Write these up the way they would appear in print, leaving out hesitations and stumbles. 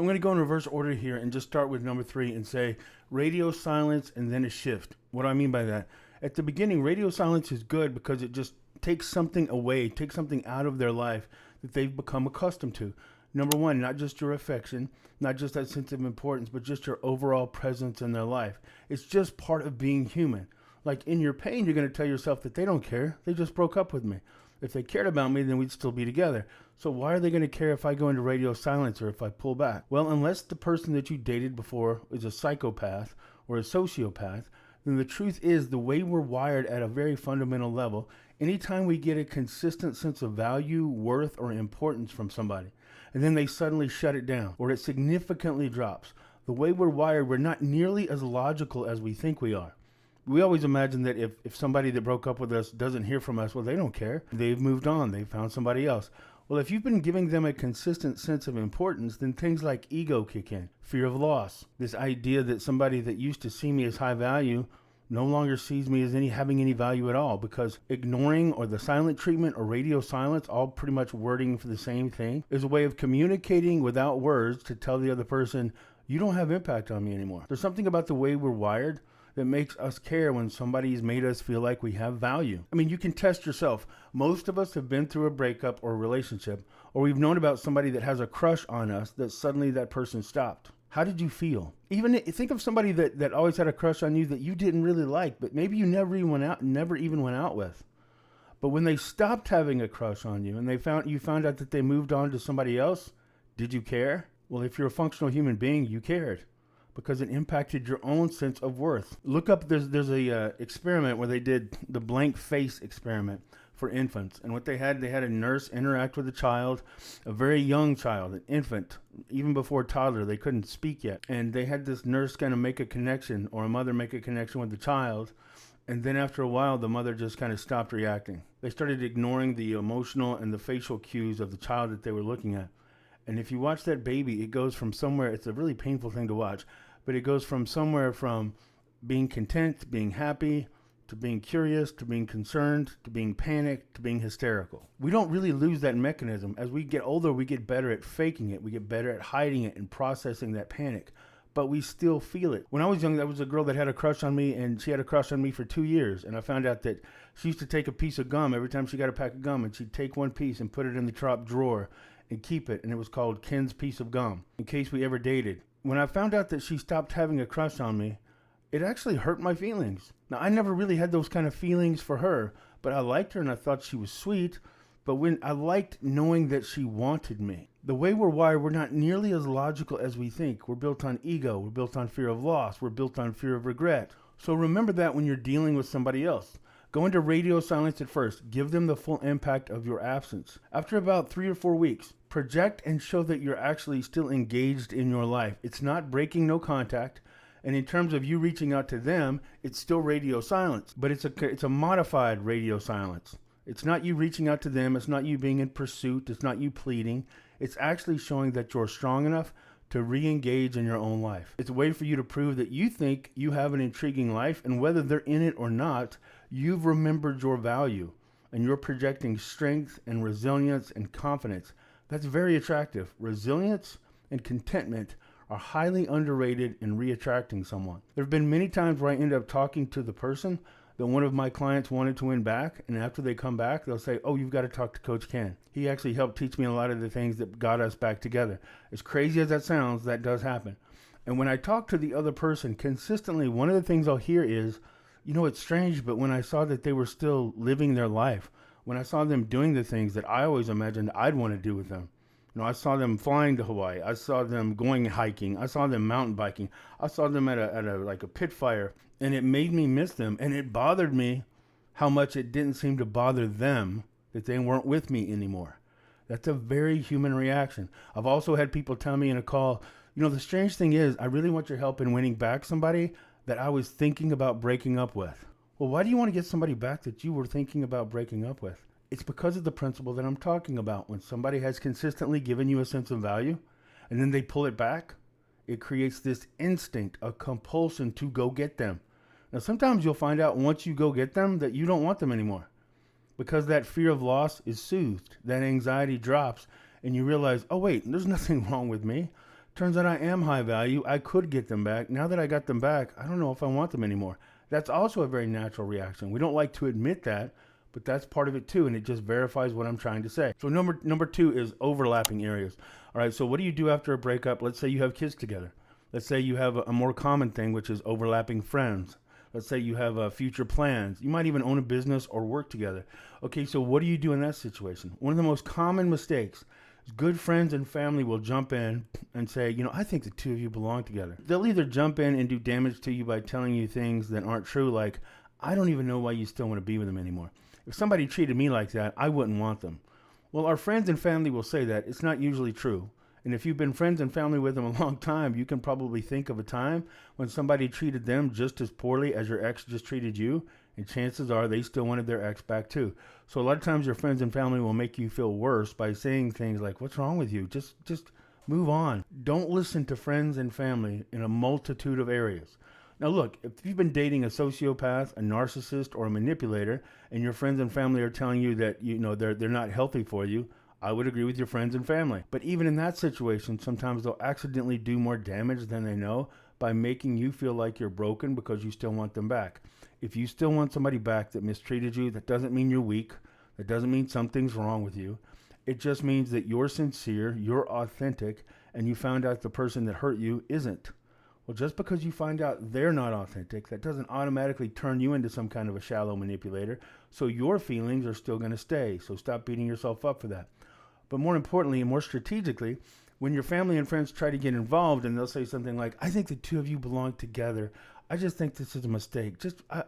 I'm going to go in reverse order here and just start with number 3 and say radio silence and then a shift. What do I mean by that? At the beginning, radio silence is good because it just takes something away, takes something out of their life that they've become accustomed to. Number 1, not just your affection, not just that sense of importance, but just your overall presence in their life. It's just part of being human. Like in your pain, you're going to tell yourself that they don't care. They just broke up with me. If they cared about me, then we'd still be together. So why are they going to care if I go into radio silence or if I pull back? Well, unless the person that you dated before is a psychopath or a sociopath, then the truth is the way we're wired at a very fundamental level, anytime we get a consistent sense of value, worth, or importance from somebody, and then they suddenly shut it down or it significantly drops, the way we're wired, we're not nearly as logical as we think we are. We always imagine that if somebody that broke up with us doesn't hear from us, well, they don't care. They've moved on. They've found somebody else. Well, if you've been giving them a consistent sense of importance, then things like ego kick in, fear of loss, this idea that somebody that used to see me as high value no longer sees me as having any value at all, because ignoring or the silent treatment or radio silence, all pretty much wording for the same thing, is a way of communicating without words to tell the other person, you don't have impact on me anymore. There's something about the way we're wired that makes us care when somebody's made us feel like we have value. I mean, you can test yourself. Most of us have been through a breakup or a relationship, or we've known about somebody that has a crush on us that suddenly that person stopped. How did you feel? Even think of somebody that always had a crush on you that you didn't really like, but maybe you never even went out with. But when they stopped having a crush on you and you found out that they moved on to somebody else, did you care? Well, if you're a functional human being, you cared, because it impacted your own sense of worth. Look up, there's a experiment where they did the blank face experiment for infants. And what they had a nurse interact with a child, a very young child, an infant, even before toddler. They couldn't speak yet. And they had this nurse kind of make a connection, or a mother make a connection with the child. And then after a while, the mother just kind of stopped reacting. They started ignoring the emotional and the facial cues of the child that they were looking at. And if you watch that baby, it goes from somewhere, it's a really painful thing to watch, but it goes from somewhere from being content, to being happy, to being curious, to being concerned, to being panicked, to being hysterical. We don't really lose that mechanism. As we get older, we get better at faking it. We get better at hiding it and processing that panic, but we still feel it. When I was young, there was a girl that had a crush on me, and she had a crush on me for 2 years. And I found out that she used to take a piece of gum every time she got a pack of gum, and she'd take one piece and put it in the top drawer and keep it. And it was called Ken's piece of gum, in case we ever dated. When I found out that she stopped having a crush on me, it actually hurt my feelings. Now, I never really had those kind of feelings for her, but I liked her and I thought she was sweet. But when I liked knowing that she wanted me. The way we're wired, we're not nearly as logical as we think. We're built on ego. We're built on fear of loss. We're built on fear of regret. So remember that when you're dealing with somebody else. Go into radio silence at first. Give them the full impact of your absence. After about 3 or 4 weeks, project and show that you're actually still engaged in your life. It's not breaking no contact. And in terms of you reaching out to them, it's still radio silence, but it's a modified radio silence. It's not you reaching out to them. It's not you being in pursuit. It's not you pleading. It's actually showing that you're strong enough to re-engage in your own life. It's a way for you to prove that you think you have an intriguing life, and whether they're in it or not, you've remembered your value, and you're projecting strength and resilience and confidence. That's very attractive. Resilience and contentment are highly underrated in re-attracting someone. There have been many times where I end up talking to the person that one of my clients wanted to win back, and after they come back, they'll say, oh, you've got to talk to Coach Ken. He actually helped teach me a lot of the things that got us back together. As crazy as that sounds, that does happen. And when I talk to the other person consistently, one of the things I'll hear is, you know, it's strange, but when I saw that they were still living their life, when I saw them doing the things that I always imagined I'd want to do with them, you know, I saw them flying to Hawaii. I saw them going hiking. I saw them mountain biking. I saw them at a pit fire, and it made me miss them. And it bothered me how much it didn't seem to bother them that they weren't with me anymore. That's a very human reaction. I've also had people tell me in a call, you know, the strange thing is, I really want your help in winning back somebody that I was thinking about breaking up with. Well, why do you want to get somebody back that you were thinking about breaking up with? It's because of the principle that I'm talking about. When somebody has consistently given you a sense of value and then they pull it back, it creates this instinct, a compulsion to go get them. Now, sometimes you'll find out once you go get them that you don't want them anymore, because that fear of loss is soothed, that anxiety drops, and you realize, oh wait, there's nothing wrong with me. Turns out I am high value. I could get them back. Now that I got them back, I don't know if I want them anymore. That's also a very natural reaction. We don't like to admit that, but that's part of it too, and it just verifies what I'm trying to say. So number two is overlapping areas. All right, so what do you do after a breakup? Let's say you have kids together. Let's say you have a more common thing, which is overlapping friends. Let's say you have future plans. You might even own a business or work together. Okay, so what do you do in that situation? One of the most common mistakes is good friends and family will jump in and say, I think the two of you belong together. They'll either jump in and do damage to you by telling you things that aren't true, like, I don't even know why you still want to be with them anymore. If somebody treated me like that, I wouldn't want them. Well, our friends and family will say that. It's not usually true. And if you've been friends and family with them a long time, you can probably think of a time when somebody treated them just as poorly as your ex just treated you, and chances are they still wanted their ex back too. So a lot of times your friends and family will make you feel worse by saying things like, what's wrong with you? Just move on. Don't listen to friends and family in a multitude of areas. Now look, if you've been dating a sociopath, a narcissist, or a manipulator, and your friends and family are telling you that they're not healthy for you, I would agree with your friends and family. But even in that situation, sometimes they'll accidentally do more damage than they know by making you feel like you're broken because you still want them back. If you still want somebody back that mistreated you, that doesn't mean you're weak. That doesn't mean something's wrong with you. It just means that you're sincere, you're authentic, and you found out the person that hurt you isn't. Well, just because you find out they're not authentic, that doesn't automatically turn you into some kind of a shallow manipulator. So your feelings are still going to stay. So stop beating yourself up for that. But more importantly and more strategically, when your family and friends try to get involved and they'll say something like, I think the two of you belong together. I just think this is a mistake.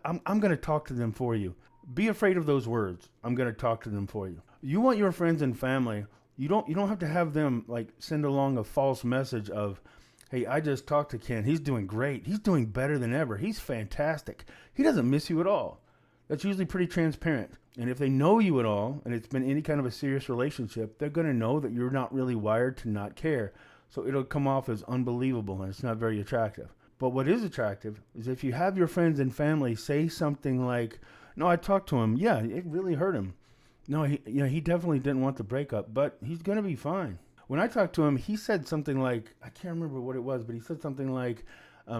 I'm going to talk to them for you. Be afraid of those words. I'm going to talk to them for you. You want your friends and family. You don't have to have them like send along a false message of, hey, I just talked to Ken. He's doing great. He's doing better than ever. He's fantastic. He doesn't miss you at all. That's usually pretty transparent. And if they know you at all, and it's been any kind of a serious relationship, they're going to know that you're not really wired to not care. So it'll come off as unbelievable, and it's not very attractive. But what is attractive is if you have your friends and family say something like, no, I talked to him. Yeah, it really hurt him. No, he definitely didn't want the breakup, but he's going to be fine. When I talked to him, he said something like, I can't remember what it was, but he said something like,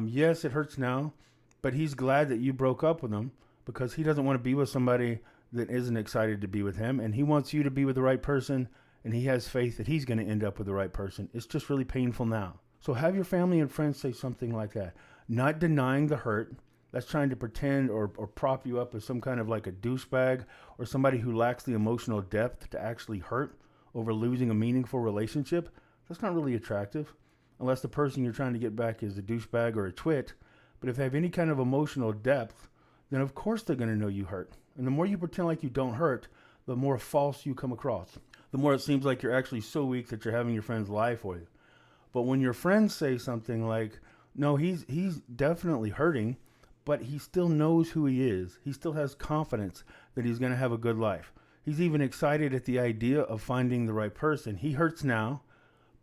yes, it hurts now, but he's glad that you broke up with him because he doesn't want to be with somebody that isn't excited to be with him, and he wants you to be with the right person, and he has faith that he's going to end up with the right person. It's just really painful now. So have your family and friends say something like that. Not denying the hurt. That's trying to pretend or prop you up as some kind of like a douchebag or somebody who lacks the emotional depth to actually hurt over losing a meaningful relationship. That's not really attractive unless the person you're trying to get back is a douchebag or a twit. But if they have any kind of emotional depth, then of course they're going to know you hurt. And the more you pretend like you don't hurt, the more false you come across. The more it seems like you're actually so weak that you're having your friends lie for you. But when your friends say something like, no, he's definitely hurting, but he still knows who he is. He still has confidence that he's going to have a good life. He's even excited at the idea of finding the right person. He hurts now,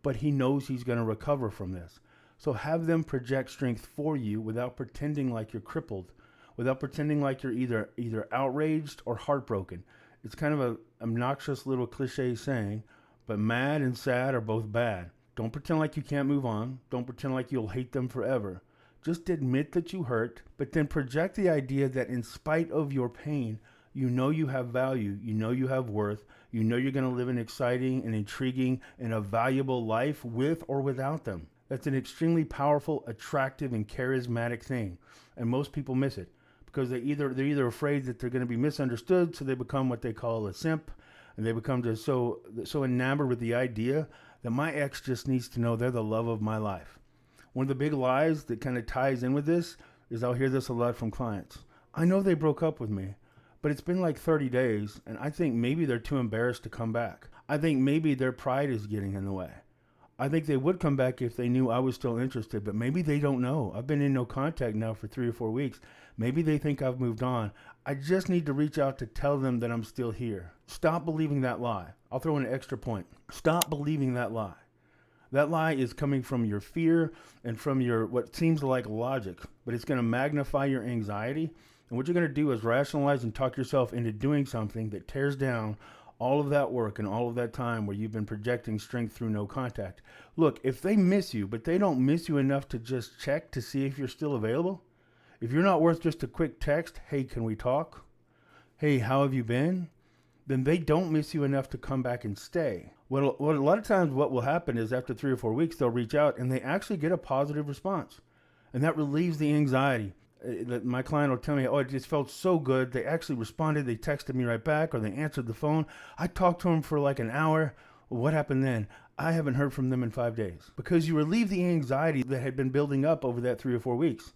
but he knows he's going to recover from this. So have them project strength for you without pretending like you're crippled, without pretending like you're either outraged or heartbroken. It's kind of an obnoxious little cliche saying, but mad and sad are both bad. Don't pretend like you can't move on. Don't pretend like you'll hate them forever. Just admit that you hurt, but then project the idea that in spite of your pain, you know you have value, you know you have worth, you know you're going to live an exciting and intriguing and a valuable life with or without them. That's an extremely powerful, attractive, and charismatic thing, and most people miss it because they're either afraid that they're going to be misunderstood, so they become what they call a simp, and they become just so enamored with the idea that my ex just needs to know they're the love of my life. One of the big lies that kind of ties in with this is I'll hear this a lot from clients. I know they broke up with me, but it's been like 30 days, and I think maybe they're too embarrassed to come back. I think maybe their pride is getting in the way. I think they would come back if they knew I was still interested, but maybe they don't know. I've been in no contact now for 3 or 4 weeks. Maybe they think I've moved on. I just need to reach out to tell them that I'm still here. Stop believing that lie. I'll throw in an extra point. Stop believing that lie. That lie is coming from your fear and from your what seems like logic, but it's going to magnify your anxiety. And what you're going to do is rationalize and talk yourself into doing something that tears down all of that work and all of that time where you've been projecting strength through no contact. Look, if they miss you, but they don't miss you enough to just check to see if you're still available, if you're not worth just a quick text, hey, can we talk? Hey, how have you been? Then they don't miss you enough to come back and stay. What a lot of times what will happen is after 3 or 4 weeks, they'll reach out and they actually get a positive response. And that relieves the anxiety. My client will tell me, oh, it just felt so good. They actually responded. They texted me right back, or they answered the phone. I talked to them for like an hour. Well, what happened then? I haven't heard from them in 5 days, because you relieve the anxiety that had been building up over that 3 or 4 weeks.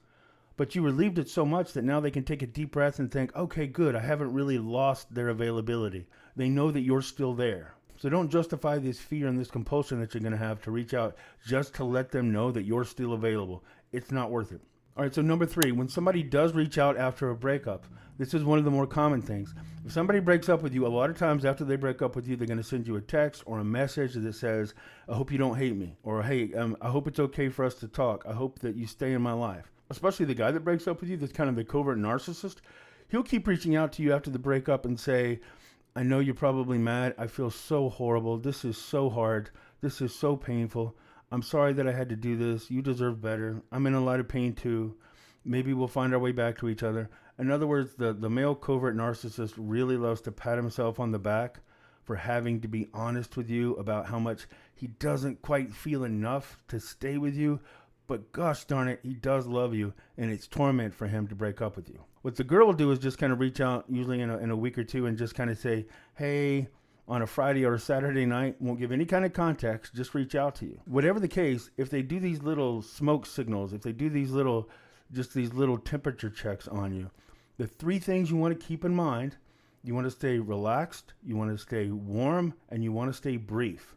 But you relieved it so much that now they can take a deep breath and think, okay, good. I haven't really lost their availability. They know that you're still there. So don't justify this fear and this compulsion that you're going to have to reach out just to let them know that you're still available. It's not worth it. All right, so number 3, when somebody does reach out after a breakup, this is one of the more common things. If somebody breaks up with you, a lot of times after they break up with you, they're going to send you a text or a message that says, I hope you don't hate me, or hey, I hope it's okay for us to talk. I hope that you stay in my life. Especially the guy that breaks up with you, that's kind of the covert narcissist. He'll keep reaching out to you after the breakup and say, I know you're probably mad. I feel so horrible. This is so hard. This is so painful. I'm sorry that I had to do this. You deserve better. I'm in a lot of pain too. Maybe we'll find our way back to each other. In other words, the male covert narcissist really loves to pat himself on the back for having to be honest with you about how much he doesn't quite feel enough to stay with you. But gosh darn it, he does love you, and it's torment for him to break up with you. What the girl will do is just kind of reach out, usually in a week or two, and just kind of say, hey, on a Friday or a Saturday night, won't give any kind of context, just reach out to you. Whatever the case, if they do these little smoke signals, if they do these little temperature checks on you, the 3 things you want to keep in mind: you want to stay relaxed, you want to stay warm, and you want to stay brief.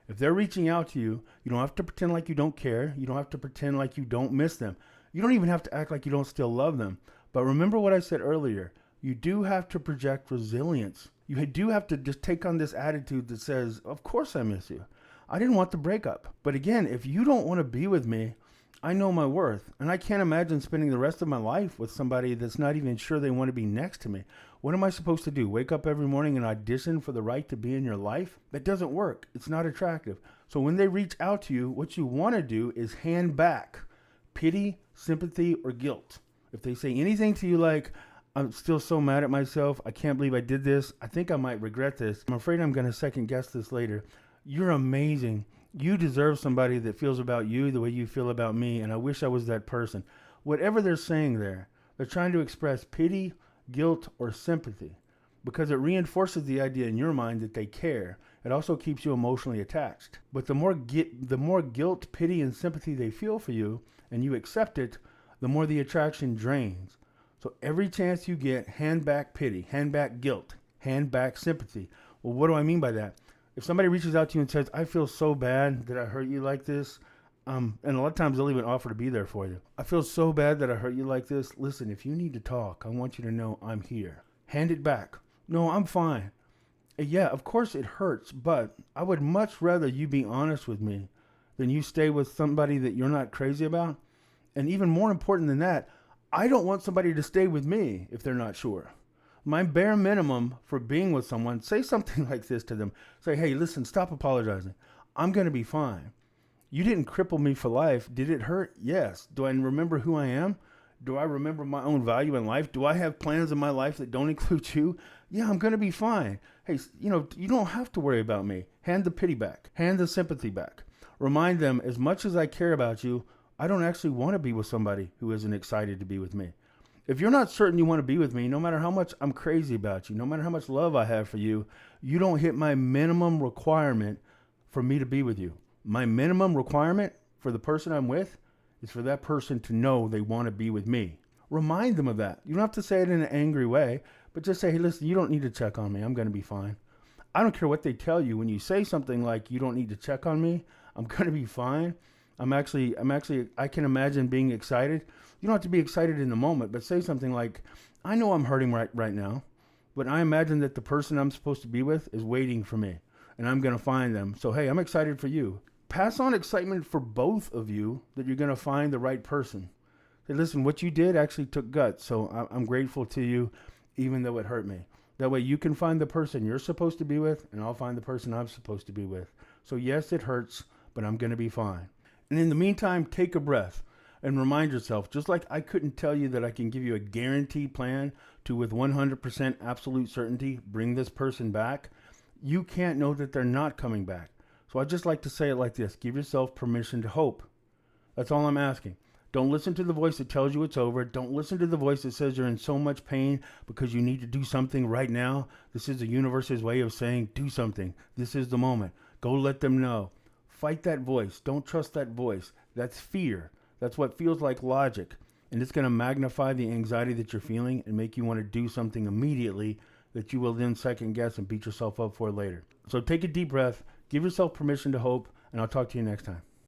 If they're reaching out to you, you don't have to pretend like you don't care. You don't have to pretend like you don't miss them. You don't even have to act like you don't still love them. But remember what I said earlier. You do have to project resilience. You do have to just take on this attitude that says, of course I miss you. I didn't want the breakup. But again, if you don't want to be with me, I know my worth. And I can't imagine spending the rest of my life with somebody that's not even sure they want to be next to me. What am I supposed to do? Wake up every morning and audition for the right to be in your life? That doesn't work. It's not attractive. So when they reach out to you, what you want to do is hand back pity, sympathy, or guilt. If they say anything to you like, I'm still so mad at myself, I can't believe I did this, I think I might regret this, I'm afraid I'm going to second guess this later, you're amazing. You deserve somebody that feels about you the way you feel about me, and I wish I was that person. Whatever they're saying there, they're trying to express pity, guilt, or sympathy, because it reinforces the idea in your mind that they care. It also keeps you emotionally attached. But the more guilt, pity, and sympathy they feel for you, and you accept it, the more the attraction drains. So every chance you get, hand back pity, hand back guilt, hand back sympathy. Well, what do I mean by that? If somebody reaches out to you and says, I feel so bad that I hurt you like this, and a lot of times they'll even offer to be there for you. I feel so bad that I hurt you like this. Listen, if you need to talk, I want you to know I'm here. Hand it back. No, I'm fine. Yeah, of course it hurts, but I would much rather you be honest with me than you stay with somebody that you're not crazy about. And even more important than that, I don't want somebody to stay with me if they're not sure. My bare minimum for being with someone, say something like this to them. Say, hey, listen, stop apologizing. I'm going to be fine. You didn't cripple me for life. Did it hurt? Yes. Do I remember who I am? Do I remember my own value in life? Do I have plans in my life that don't include you? Yeah, I'm going to be fine. Hey, you don't have to worry about me. Hand the pity back. Hand the sympathy back. Remind them, as much as I care about you, I don't actually want to be with somebody who isn't excited to be with me. If you're not certain you want to be with me, no matter how much I'm crazy about you, no matter how much love I have for you, you don't hit my minimum requirement for me to be with you. My minimum requirement for the person I'm with is for that person to know they want to be with me. Remind them of that. You don't have to say it in an angry way, but just say, hey, listen, you don't need to check on me. I'm going to be fine. I don't care what they tell you. When you say something like, you don't need to check on me, I'm going to be fine. I can imagine being excited. You don't have to be excited in the moment, but say something like, I know I'm hurting right now, but I imagine that the person I'm supposed to be with is waiting for me, and I'm going to find them. So, hey, I'm excited for you. Pass on excitement for both of you that you're going to find the right person. Say, listen, what you did actually took guts, so I'm grateful to you, even though it hurt me. That way you can find the person you're supposed to be with, and I'll find the person I'm supposed to be with. So yes, it hurts, but I'm going to be fine. And in the meantime, take a breath and remind yourself, just like I couldn't tell you that I can give you a guaranteed plan to, with 100% absolute certainty, bring this person back, you can't know that they're not coming back. So I just like to say it like this: give yourself permission to hope. That's all I'm asking. Don't listen to the voice that tells you it's over. Don't listen to the voice that says you're in so much pain because you need to do something right now. This is the universe's way of saying, do something. This is the moment. Go let them know. Fight that voice. Don't trust that voice. That's fear. That's what feels like logic. And it's going to magnify the anxiety that you're feeling and make you want to do something immediately that you will then second guess and beat yourself up for later. So take a deep breath. Give yourself permission to hope, and I'll talk to you next time.